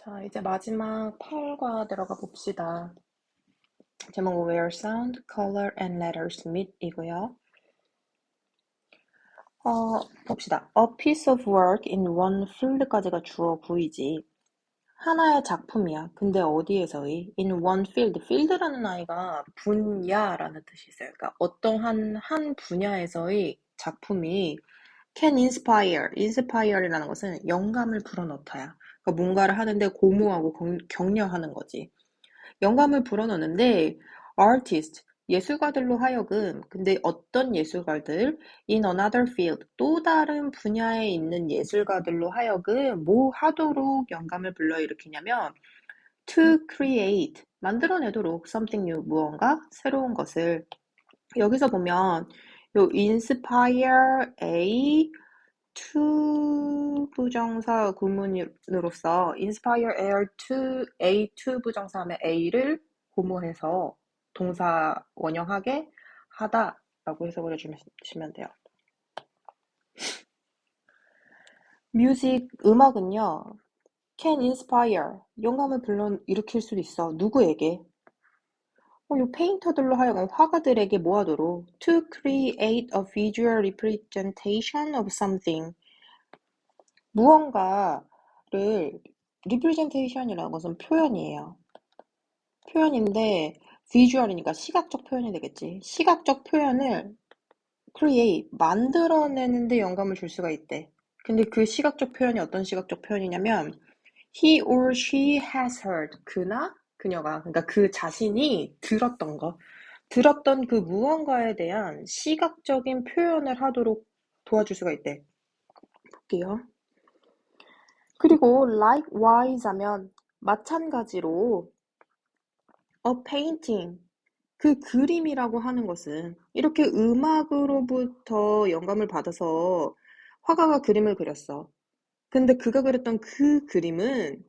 자, 이제 마지막 8과 들어가 봅시다. 제목은 Where Sound, Color and Letters Meet 이고요. 봅시다. A piece of work in one field까지가 주어 구이지. 하나의 작품이야. 근데 어디에서의? In one field. field라는 아이가 분야라는 뜻이 있어요. 그러니까 어떠한 한 분야에서의 작품이 can inspire. inspire이라는 것은 영감을 불어넣다야. 그러니까 뭔가를 하는데 고무하고 격려하는 거지. 영감을 불어넣는데 artist, 예술가들로 하여금 근데 어떤 예술가들 in another field, 또 다른 분야에 있는 예술가들로 하여금 뭐 하도록 영감을 불러일으키냐면 to create, 만들어내도록 something new, 무언가 새로운 것을. 여기서 보면 요 inspire A to 부정사 구문으로서 inspire A to 부정사 하면 A를 고무해서 동사 원형하게 하다라고 해석을 해주시면 돼요. music, 음악은요, can inspire, 영감을 불러일으킬 수도 있어. 누구에게? 요 페인터들로 하여금 화가들에게 뭐 하도록? to create a visual representation of something. 무언가를 representation이라는 것은 표현이에요. 표현인데 visual이니까 시각적 표현이 되겠지. 시각적 표현을 create, 만들어내는데 영감을 줄 수가 있대. 근데 그 시각적 표현이 어떤 시각적 표현이냐면 he or she has heard, 그나 그녀가, 그러니까 그 자신이 들었던 거, 들었던 그 무언가에 대한 시각적인 표현을 하도록 도와줄 수가 있대. 볼게요. 그리고 likewise 하면 마찬가지로 a painting, 그 그림이라고 하는 것은 이렇게 음악으로부터 영감을 받아서 화가가 그림을 그렸어. 근데 그가 그렸던 그 그림은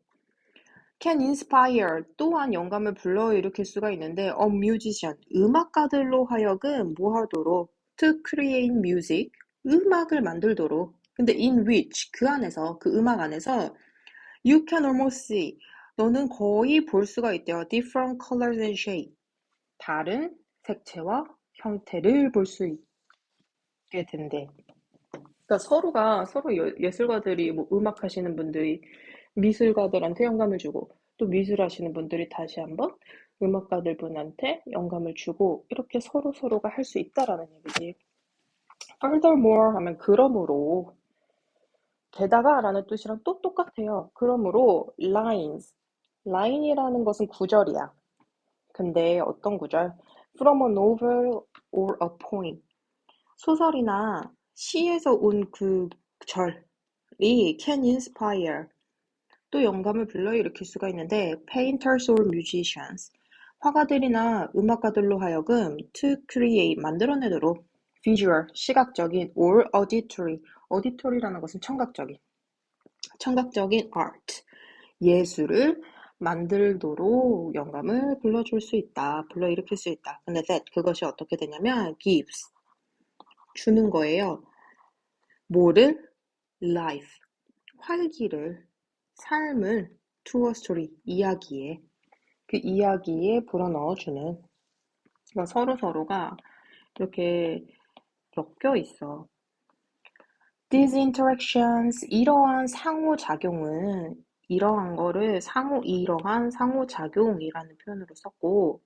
can inspire, 또한 영감을 불러일으킬 수가 있는데 a musician, 음악가들로 하여금 뭐 하도록 to create music, 음악을 만들도록. 근데 in which, 그 안에서, 그 음악 안에서 you can almost see, 너는 거의 볼 수가 있대요. different colors and shape, 다른 색채와 형태를 볼 수 있게 된대. 그러니까 서로 예술가들이 뭐 음악 하시는 분들이 미술가들한테 영감을 주고 또 미술하시는 분들이 다시 한번 음악가들 분한테 영감을 주고 이렇게 서로가 할 수 있다라는 얘기지. Furthermore 하면 그러므로, 게다가 라는 뜻이랑 또 똑같아요. 그러므로 lines, line이라는 것은 구절이야. 근데 어떤 구절? From a novel or a poem. 소설이나 시에서 온 그 절이 can inspire, 또 영감을 불러일으킬 수가 있는데 painters or musicians, 화가들이나 음악가들로 하여금 to create, 만들어내도록 visual, 시각적인 or auditory, auditory라는 것은 청각적인 art, 예술을 만들도록 영감을 불러줄 수 있다, 불러일으킬 수 있다. 근데 that, 그것이 어떻게 되냐면 gives, 주는 거예요. 뭐를? life, 활기를, 삶을 to a story, 이야기에, 그 이야기에 불어넣어주는. 그러니까 서로가 이렇게 엮여 있어. These interactions, 이러한 상호작용은, 이러한 상호작용이라는 표현으로 썼고,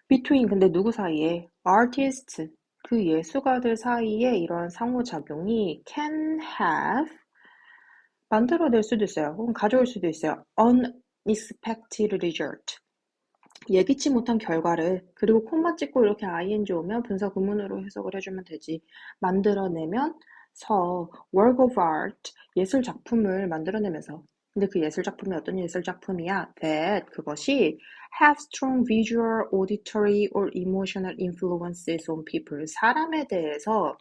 between, 근데 누구 사이에? artist, 그 예술가들 사이에 이러한 상호작용이 can have, 만들어낼 수도 있어요. 혹은 가져올 수도 있어요. unexpected result, 예기치 못한 결과를. 그리고 콤마 찍고 이렇게 ing 오면 분사 구문으로 해석을 해주면 되지. 만들어내면 서, work of art, 예술 작품을 만들어내면서. 근데 그 예술 작품이 어떤 예술 작품이야? that, 그것이 have strong visual, auditory or emotional influences on people, 사람에 대해서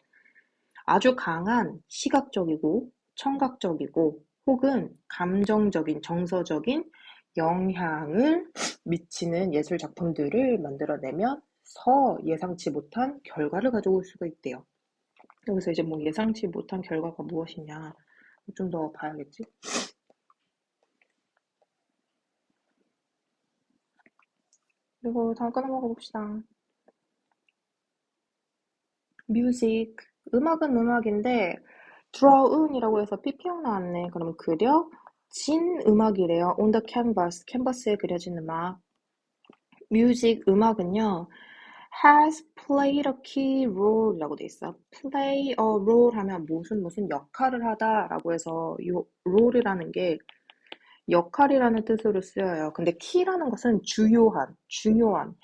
아주 강한 시각적이고 청각적이고 혹은 감정적인, 정서적인 영향을 미치는 예술 작품들을 만들어내면 서 예상치 못한 결과를 가져올 수가 있대요. 여기서 이제 뭐 예상치 못한 결과가 무엇이냐 좀 더 봐야겠지. 그리고 다음 거 넘어가 봅시다. music. 음악은 음악인데 draw은이라고 해서 pp형 나왔네. 그럼 그려진 음악이래요. on the canvas. 캔버스에 그려진 음악. music 음악은요. has played a key role이라고 돼 있어. play a role 하면 무슨 역할을 하다라고 해서 요 role이라는 게 역할이라는 뜻으로 쓰여요. 근데 key라는 것은 중요한,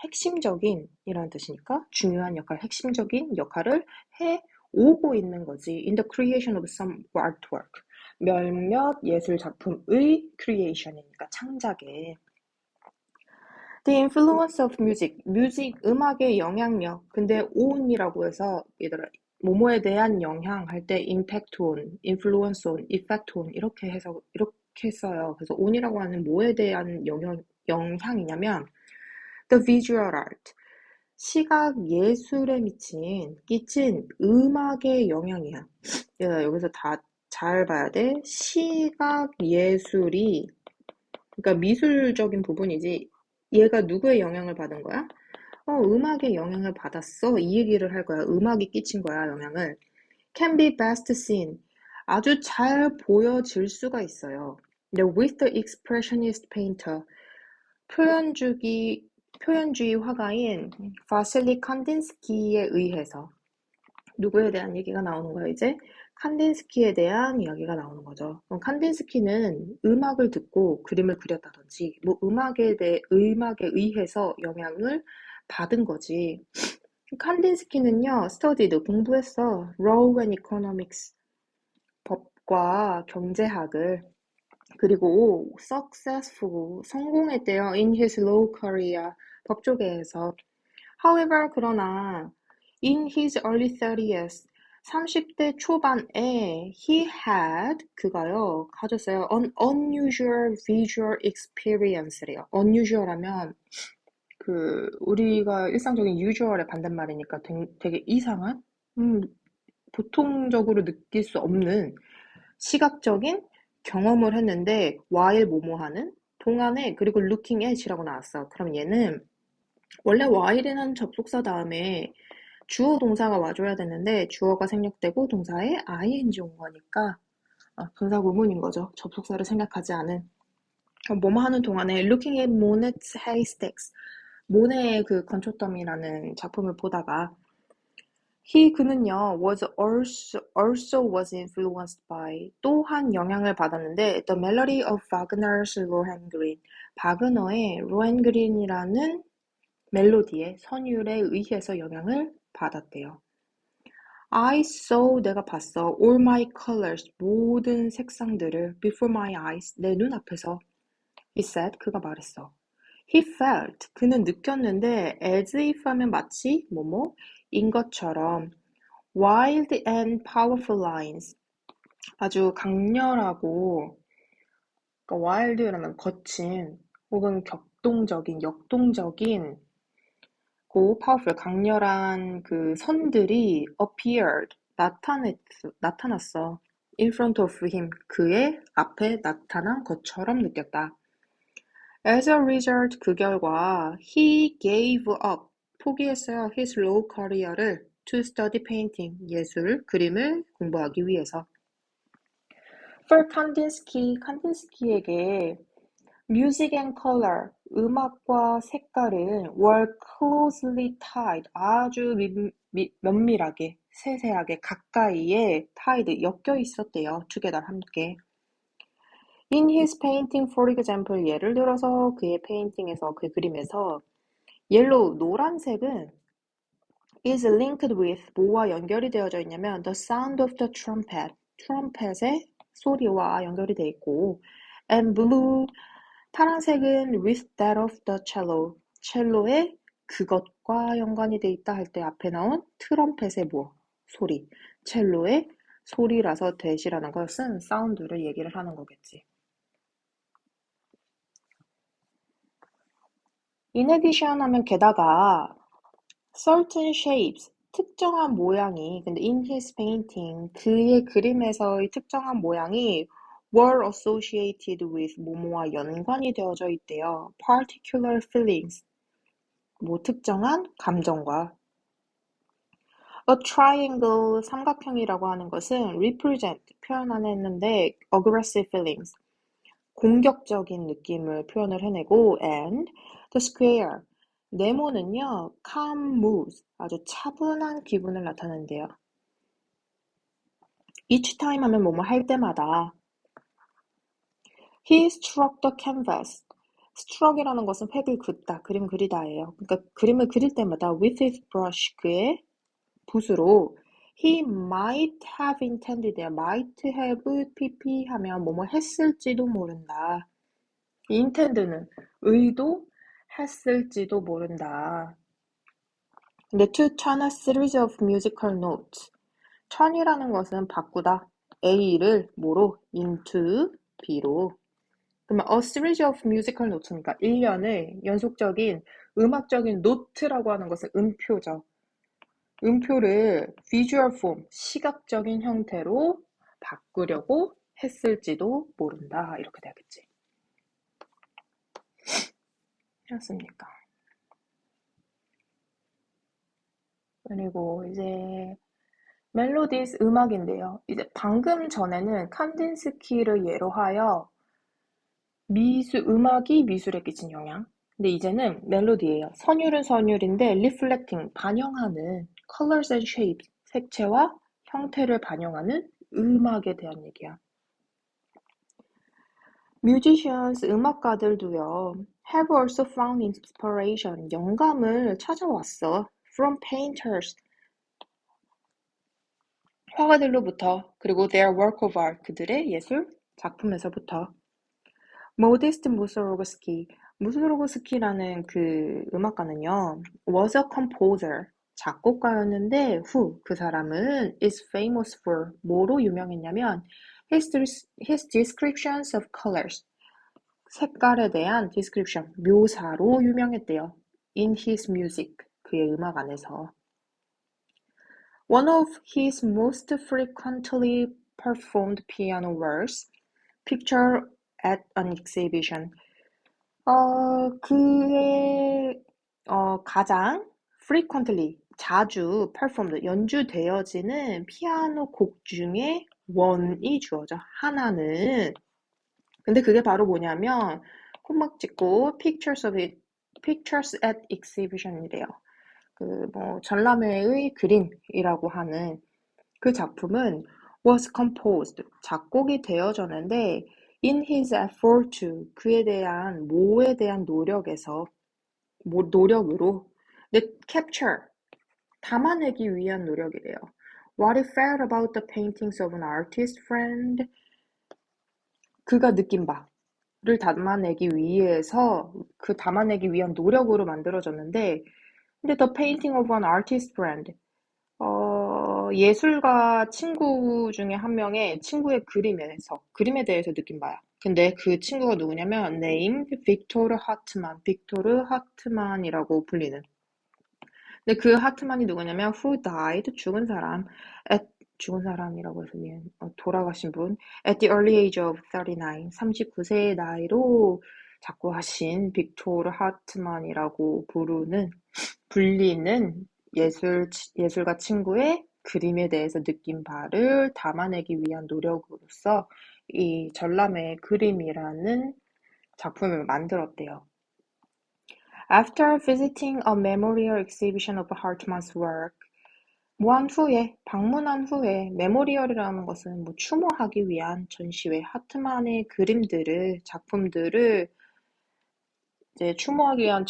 핵심적인 이라는 뜻이니까 중요한 역할, 핵심적인 역할을 해 오고 있는 거지. In the creation of some artwork. 몇몇 예술 작품의 creation이니까 창작에. The influence of music, 음악의 영향력. 근데 on이라고 해서 얘들아 뭐뭐에 대한 영향 할 때 impact on, influence on, effect on 이렇게 해서 이렇게 써요. 그래서 on이라고 하는 뭐에 대한 영향이냐면 the visual art, 시각 예술에 끼친 음악의 영향이야. 얘들아 여기서 다 잘 봐야 돼. 시각 예술이 그러니까 미술적인 부분이지 얘가 누구의 영향을 받은 거야? 음악의 영향을 받았어. 이 얘기를 할 거야. 음악이 끼친 거야, 영향을. Can be best seen. 아주 잘 보여질 수가 있어요. 근데 with the expressionist painter. 표현주의 화가인 바실리 칸딘스키에 의해서. 누구에 대한 얘기가 나오는 거야, 이제? 칸딘스키에 대한 이야기가 나오는 거죠. 칸딘스키는 음악을 듣고 그림을 그렸다든지, 음악에 의해서 영향을 받은 거지. 칸딘스키는요, studied, 공부했어. Law and Economics, 법과 경제학을. 그리고 successful, 성공했대요. In his law career, 법조계에서. However, 그러나 in his early 30s, 30대 초반에 그가요, 가졌어요. An unusual visual experience래요. unusual하면 우리가 일상적인 usual의 반대말이니까 되게 이상한, 보통적으로 느낄 수 없는 시각적인 경험을 했는데 while 뭐뭐하는 동안에 그리고 looking at이라고 나왔어. 그럼 얘는 원래 while이라는 접속사 다음에 주어 동사가 와줘야 되는데 주어가 생략되고 동사에 ing 온 거니까 동사 구문인 거죠. 접속사를 생략하지 않은. 뭐뭐 하는 동안에 looking at Monet's Haystacks, 모네의 그 건초더미라는 작품을 보다가 그는요 also was influenced by 또한 영향을 받았는데 the melody of Wagner's Lohengrin, 바그너의 로헨그린이라는 멜로디의 선율에 의해서 영향을 받았대요. I saw, 내가 봤어. All my colors, 모든 색상들을 before my eyes, 내 눈앞에서. He said, 그가 말했어. He felt, 그는 느꼈는데 as if 하면 마치 인 것처럼 wild and powerful lines, 아주 강렬하고 그러니까 wild라면 거친 혹은 역동적인 powerful, 강렬한 그 선들이 appeared, 나타났어. in front of him, 그의 앞에 나타난 것처럼 느꼈다. As a result, 그 결과 he gave up, 포기했어요. his law career를 to study painting, 그림을 공부하기 위해서. For 칸딘스키에게 music and color, 음악과 색깔은 were closely tied, 아주 면밀하게, 세세하게, 가까이에 tied, 엮여 있었대요. together, 함께. In his painting, for example, 예를 들어서 그의 페인팅에서, 그 그림에서 yellow, 노란색은 is linked with, 뭐와 연결이 되어져 있냐면 the sound of the trumpet, 트럼펫의 소리와 연결이 돼 있고 and blue, 파란색은 with that of the cello, 첼로의 그것과 연관이 돼 있다 할 때 앞에 나온 트럼펫의 소리, 첼로의 소리라서 대시라는 것은 사운드를 얘기를 하는 거겠지. In addition 하면 게다가 certain shapes, 특정한 모양이, 근데 in his painting, 그의 그림에서의 특정한 모양이 were associated with 뭐뭐와 연관이 되어져 있대요. particular feelings, 뭐 특정한 감정과. A triangle, 삼각형이라고 하는 것은 represent, 표현하는 했는데 aggressive feelings, 공격적인 느낌을 표현을 해내고 and the square, 네모는요 calm moods, 아주 차분한 기분을 나타낸대요. each time 하면 뭐뭐 할 때마다. He struck the canvas. struck이라는 것은 획을 긋다, 그림 그리다예요. 그러니까 그림을 그릴 때마다 with his brush, 그의 붓으로. He might have intended, might have pp 하면 뭐뭐 했을지도 모른다. intend는 의도 했을지도 모른다. 근데 to turn a series of musical notes. turn이라는 것은 바꾸다. A를 뭐로? into B로. 그러면 a series of musical notes니까 일련의 연속적인 음악적인 노트라고 하는 것은 음표죠. 음표를 visual form, 시각적인 형태로 바꾸려고 했을지도 모른다. 이렇게 되겠지. 그렇습니까? 그리고 이제 멜로디스 음악인데요. 이제 방금 전에는 칸딘스키를 예로 하여 음악이 미술에 끼친 영향. 근데 이제는 멜로디예요. 선율은 선율인데 reflecting, 반영하는 colors and shapes, 색채와 형태를 반영하는 음악에 대한 얘기야. musicians, 음악가들도요, have also found inspiration, 영감을 찾아왔어. from painters, 화가들로부터, 그리고 their work of art, 그들의 예술 작품에서부터. 모디스트 무소로그스키, 무소로그스키라는 그 음악가는요, was a composer, 작곡가였는데, 그 사람은 is famous for, 뭐로 유명했냐면, his descriptions of colors, 색깔에 대한 description, 묘사로 유명했대요. in his music, 그의 음악 안에서. One of his most frequently performed piano works, Picture at an Exhibition. 그의 가장 frequently, 자주 performed, 연주되어지는 피아노 곡 중에 one이 주어져. 하나는. 근데 그게 바로 뭐냐면 콤막 찍고 pictures at exhibition이래요. 그 뭐 전람회의 그림이라고 하는 그 작품은 was composed, 작곡이 되어졌는데 in his effort to, 그에 대한 뭐에 대한 노력에서 노력으로 근데 capture, 담아내기 위한 노력이래요. What he felt about the paintings of an artist friend, 그가 느낀 바를 담아내기 위해서 그 담아내기 위한 노력으로 만들어졌는데 근데 the painting of an artist friend, 예술가 친구 중에 한 명의 친구의 그림에 대해서 느낀 바야. 근데 그 친구가 누구냐면 named 빅토르 하트만, 빅토르 하트만이라고 불리는. 근데 그 하트만이 누구냐면 who died, 죽은 사람이라고 해서 돌아가신 분 at the early age of 39, 39세의 나이로 작고하신 빅토르 하트만이라고 불리는 예술가 친구의 그림에 대해서 느낀 바를 담아내기 위한 노력으로서 이 전람회의 그림이라는 작품을 만들었대요. After visiting a memorial exhibition of Hartmann's work, 방문한 후에, 메모리얼이라는 것은 뭐 추모하기 위한 전시회, 하트만의 작품들을 이제 추모하기 위한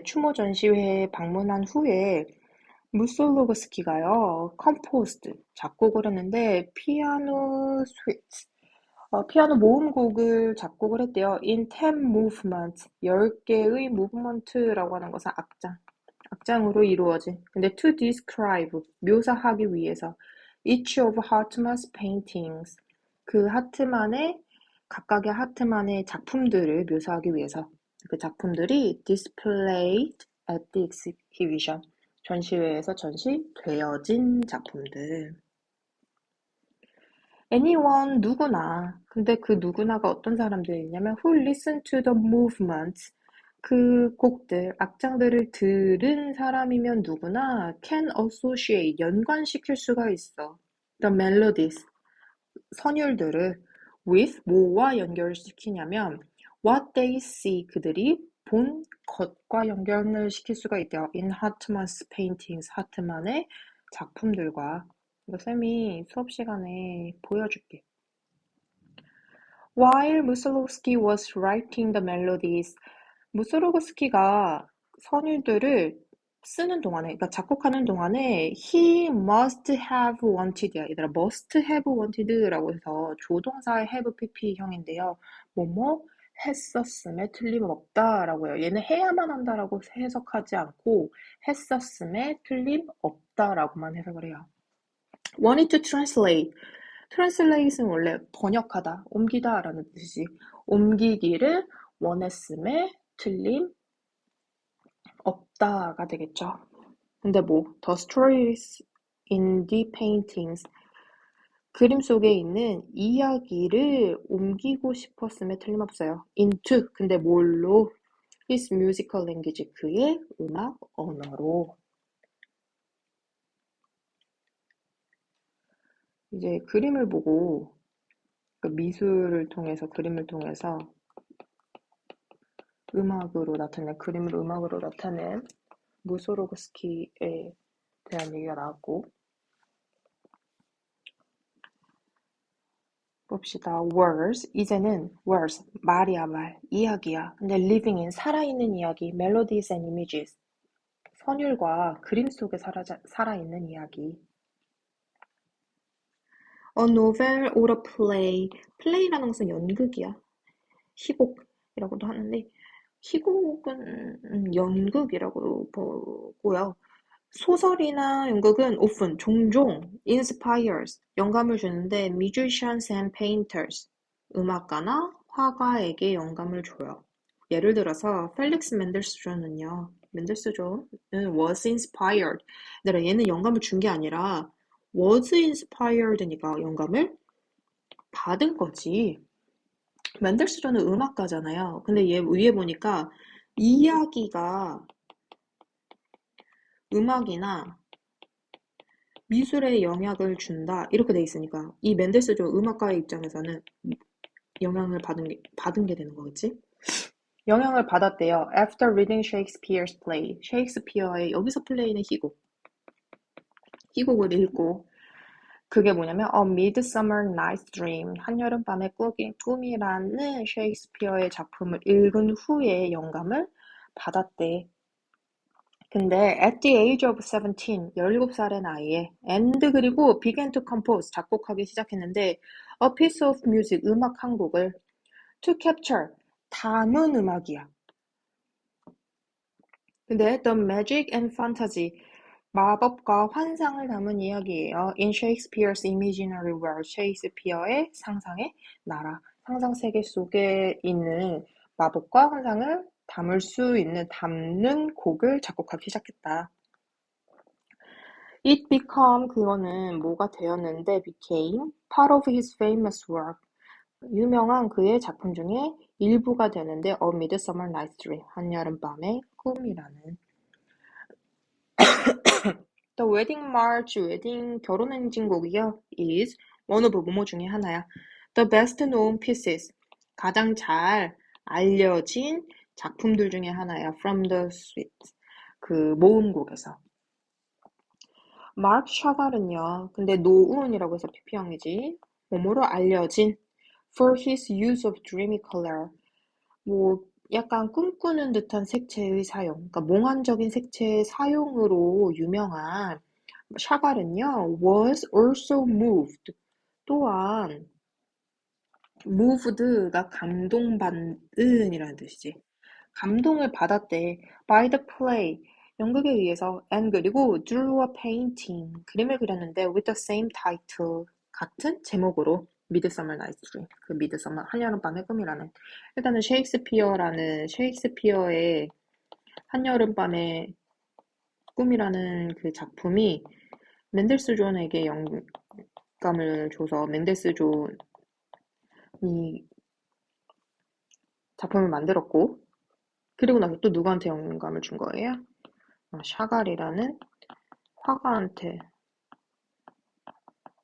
추모 전시회에 방문한 후에 무솔로그스키가요, 컴포스트, 작곡을 했는데 피아노 모음곡을 작곡을 했대요. In 10 movements, 10개의 무브먼트라고 하는 것은 악장으로 이루어진. 근데 to describe, 묘사하기 위해서 each of Hartmann's paintings, 각각의 하트만의 작품들을 묘사하기 위해서 그 작품들이 displayed at the exhibition, 전시회에서 전시되어진 작품들. anyone, 누구나. 근데 그 누구나가 어떤 사람들이냐면 who listen to the movements, 그 곡들, 악장들을 들은 사람이면 누구나 can associate, 연관시킬 수가 있어. The melodies, 선율들을 with 뭐와 연결시키냐면 what they see, 그들이 본 것과 연결을 시킬 수가 있대요. In Hartman's paintings, 하트만의 작품들과. 이거 쌤이 수업 시간에 보여줄게. While Mussorgsky was writing the melodies, 무소로그스키가 선율들을 쓰는 동안에, 그러니까 작곡하는 동안에 he must have wanted야. 얘들아, must have wanted라고 해서 조동사의 have pp형인데요. 뭐뭐 했었음에 틀림없다라고요. 얘는 해야만 한다라고 해석하지 않고 했었음에 틀림없다라고만 해석을 해요. wanted to translate. translate은 원래 번역하다, 옮기다라는 뜻이지. 옮기기를 원했음에 틀림없다가 되겠죠. 근데 the stories in the paintings, 그림 속에 있는 이야기를 옮기고 싶었음에 틀림없어요. into, 근데 뭘로? his musical language, 그의 음악 언어로. 이제 그림을 보고, 미술을 통해서, 그림을 통해서 음악으로 나타낸, 그림을 음악으로 나타낸 무소로그스키에 대한 얘기가 나왔고, 봅시다. words, 이제는 words, 말이야 말, 이야기야. 근데 living in, 살아있는 이야기, melodies and images, 선율과 그림 속에 살아있는 이야기. A novel or a play, play라는 것은 연극이야. 희곡이라고도 하는데 희곡은 연극이라고 보고요. 소설이나 연극은 often, 종종 inspires, 영감을 주는데 musicians and painters, 음악가나 화가에게 영감을 줘요. 예를 들어서 펠릭스 맨델스존은요. 맨델스존은 was inspired. 얘는 영감을 준 게 아니라 was inspired니까 영감을 받은 거지. 맨델스존은 음악가잖아요. 근데 얘 위에 보니까 이야기가 음악이나 미술에 영향을 준다 이렇게 돼 있으니까 이 맨델스존 음악가의 입장에서는 영향을 받은 게 되는 거겠지? 영향을 받았대요. After reading Shakespeare's play, 셰익스피어의 여기서 플레이는 희곡을 읽고 그게 뭐냐면 A Midsummer Night's Dream, 한여름밤의 꿈이라는 셰익스피어의 작품을 읽은 후에 영감을 받았대. 근데 at the age of 17, 17살의 나이에 and 그리고 began to compose, 작곡하기 시작했는데 a piece of music, 음악 한 곡을 to capture, 담은 음악이야. 근데 the magic and fantasy, 마법과 환상을 담은 이야기예요. In Shakespeare's imaginary world, 셰익스피어의 상상의 나라, 상상 세계 속에 있는 마법과 환상을 담는 곡을 작곡하기 시작했다. It became, 그거는 뭐가 되었는데 became part of his famous work, 유명한 그의 작품 중에 일부가 되는데 A Midsummer Night's Dream, 한여름밤의 꿈이라는. The Wedding March, 웨딩 결혼 행진곡이요. is one of 뭐뭐 중에 하나야. The best known pieces, 가장 잘 알려진 작품들 중에 하나야. From the suite, 그 모음곡에서. 마크 샤갈은요. 근데 노운이라고 해서 PP형이지. 뭐뭐로 알려진 for his use of dreamy color. 뭐 약간 꿈꾸는 듯한 색채의 사용. 그러니까 몽환적인 색채의 사용으로 유명한 샤갈은요. was also moved. 또한 moved가 감동받은이라는 뜻이지. 감동을 받았대. by the play, 연극에 의해서 and 그리고 drew a painting, 그림을 그렸는데 with the same title, 같은 제목으로 Midsummer Night's Dream, 그 미드서머, 한여름밤의 꿈이라는. 일단은 셰익스피어의 한여름밤의 꿈이라는 그 작품이 맨델스존에게 영감을 줘서 맨델스존이 작품을 만들었고 그리고 나서 또 누구한테 영감을 준 거예요? 샤갈이라는 화가한테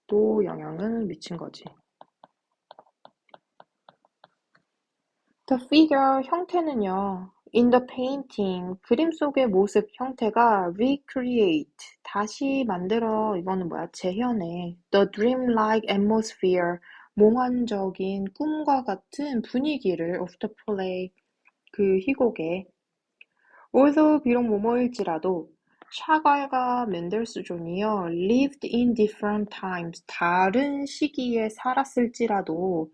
또 영향을 미친 거지. The figure 형태는요. In the painting 그림 속의 모습 형태가 recreate 다시 만들어 이거는 뭐야? 재현해. The dreamlike atmosphere 몽환적인 꿈과 같은 분위기를 of the play 그 희곡에 although 비록 뭐뭐일지라도 샤갈과 맨델스존이요 lived in different times 다른 시기에 살았을지라도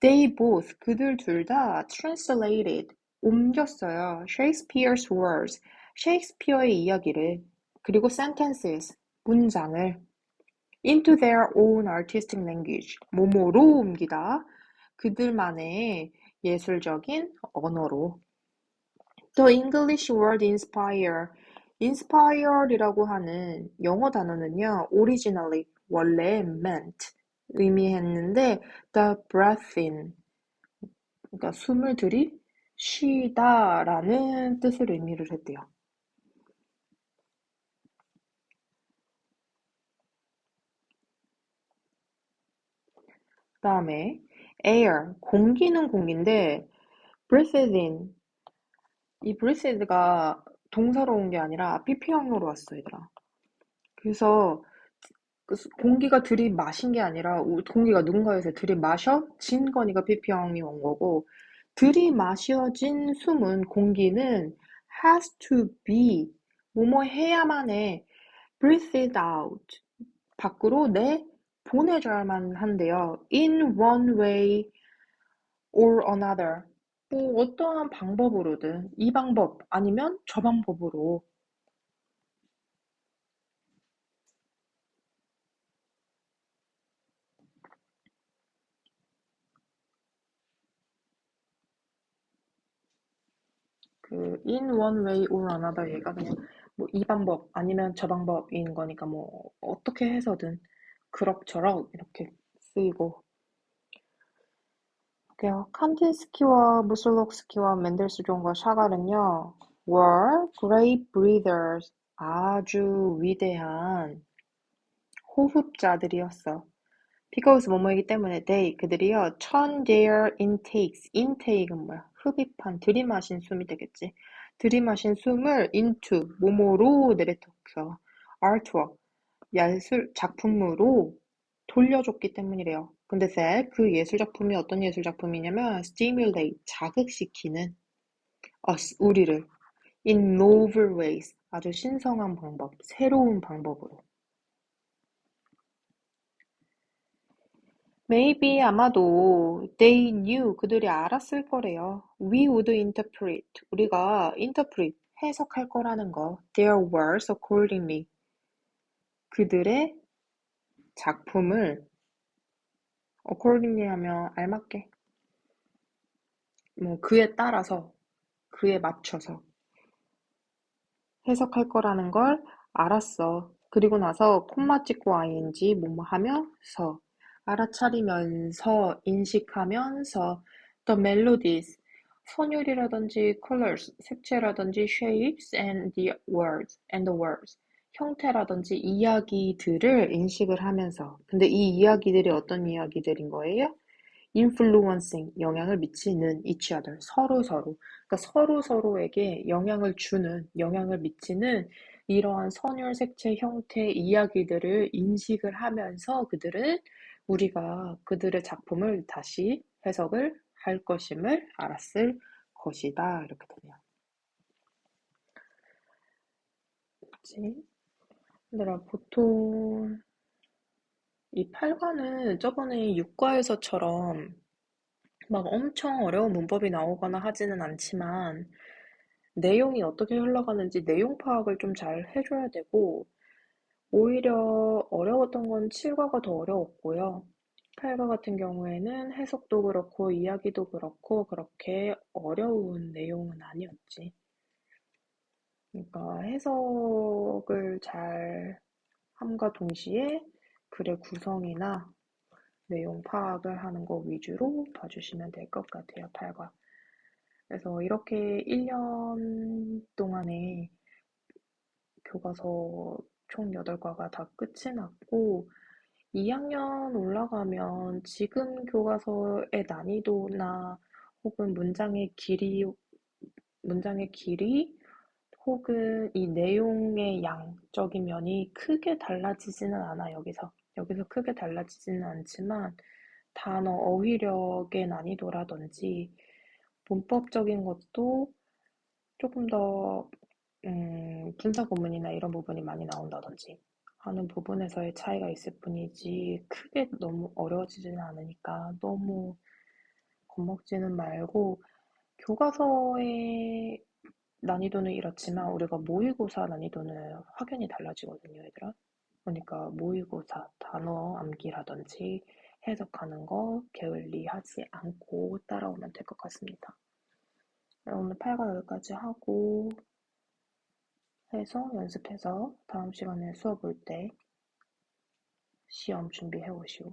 they both 그들 둘 다 translated 옮겼어요. Shakespeare's words 셰익스피어의 이야기를 그리고 sentences 문장을 into their own artistic language 뭐뭐로 옮기다 그들만의 예술적인 언어로 The English word inspire이라고 하는 영어 단어는요, originally, 원래 meant, 의미했는데, the breath in, 그러니까 숨을 들이쉬다라는 뜻을 의미를 했대요. 그 다음에 air, 공기는 공기인데, breathed in, 이 breathed가 동사로 온 게 아니라 PP형으로 왔어, 얘들아. 그래서 공기가 들이마신 게 아니라 공기가 누군가에서 들이마셔진 거니까 PP형이 온 거고 들이마셔진 숨은 공기는 has to be 뭐뭐 해야만 해 breathed out 밖으로 보내줘야만 한대요. In one way or another 뭐 어떠한 방법으로든 이 방법 아니면 저 방법으로 그 in one way or another 얘가 그냥 뭐 이 방법 아니면 저 방법인 거니까 뭐 어떻게 해서든 그럭저럭 이렇게 쓰이고 그래요. 칸딘스키와 무솔록스키와 맨델스존과 샤갈은요 were great breathers 아주 위대한 호흡자들이었어. because 뭐뭐이기 때문에 그들이요 turn their intake은 뭐야? 흡입한 들이마신 숨이 되겠지. 들이마신 숨을 into 뭐뭐로 내뱉었어. artwork 예술 작품으로 돌려줬기 때문이래요. 근데 그 예술 작품이 어떤 예술 작품이냐면 stimulate 자극시키는 us 우리를 in novel ways 아주 신성한 방법, 새로운 방법으로. Maybe 아마도 they knew 그들이 알았을 거래요. We would interpret 우리가 interpret 해석할 거라는 거. Their words accordingly 그들의 작품을 accordingly 하면 알맞게 뭐 그에 따라서 그에 맞춰서 해석할 거라는 걸 알았어. 그리고 나서 콤마 찍고 ing 뭐뭐 하면서 알아차리면서 인식하면서 the melodies 선율이라든지 colors 색채라든지 shapes and the words 형태라든지 이야기들을 인식을 하면서 근데 이 이야기들이 어떤 이야기들인 거예요? influencing 영향을 미치는 each other 서로 그러니까 서로에게 영향을 주는 영향을 미치는 이러한 선율 색채 형태 이야기들을 인식을 하면서 그들은 우리가 그들의 작품을 다시 해석을 할 것임을 알았을 것이다 이렇게 되네요. 그치? 얘들아 보통 이 8과는 저번에 6과에서처럼 막 엄청 어려운 문법이 나오거나 하지는 않지만 내용이 어떻게 흘러가는지 내용 파악을 좀 잘 해줘야 되고 오히려 어려웠던 건 7과가 더 어려웠고요. 8과 같은 경우에는 해석도 그렇고 이야기도 그렇고 그렇게 어려운 내용은 아니었지. 그러니까 해석을 잘 함과 동시에 글의 구성이나 내용 파악을 하는 거 위주로 봐주시면 될 것 같아요. 8과. 그래서 이렇게 1년 동안에 교과서 총 8과가 다 끝이 났고, 2학년 올라가면 지금 교과서의 난이도나 혹은 문장의 길이 혹은 이 내용의 양적인 면이 크게 달라지지는 않아, 여기서. 여기서 크게 달라지지는 않지만, 단어 어휘력의 난이도라든지, 문법적인 것도 조금 더, 분사 구문이나 이런 부분이 많이 나온다든지 하는 부분에서의 차이가 있을 뿐이지, 크게 너무 어려워지지는 않으니까 너무 겁먹지는 말고, 교과서의 난이도는 이렇지만 우리가 모의고사 난이도는 확연히 달라지거든요, 얘들아. 그러니까 모의고사 단어 암기라든지 해석하는 거 게을리하지 않고 따라오면 될 것 같습니다. 오늘 8과 여기까지 하고 해서 연습해서 다음 시간에 수업 올 때 시험 준비해 오시오.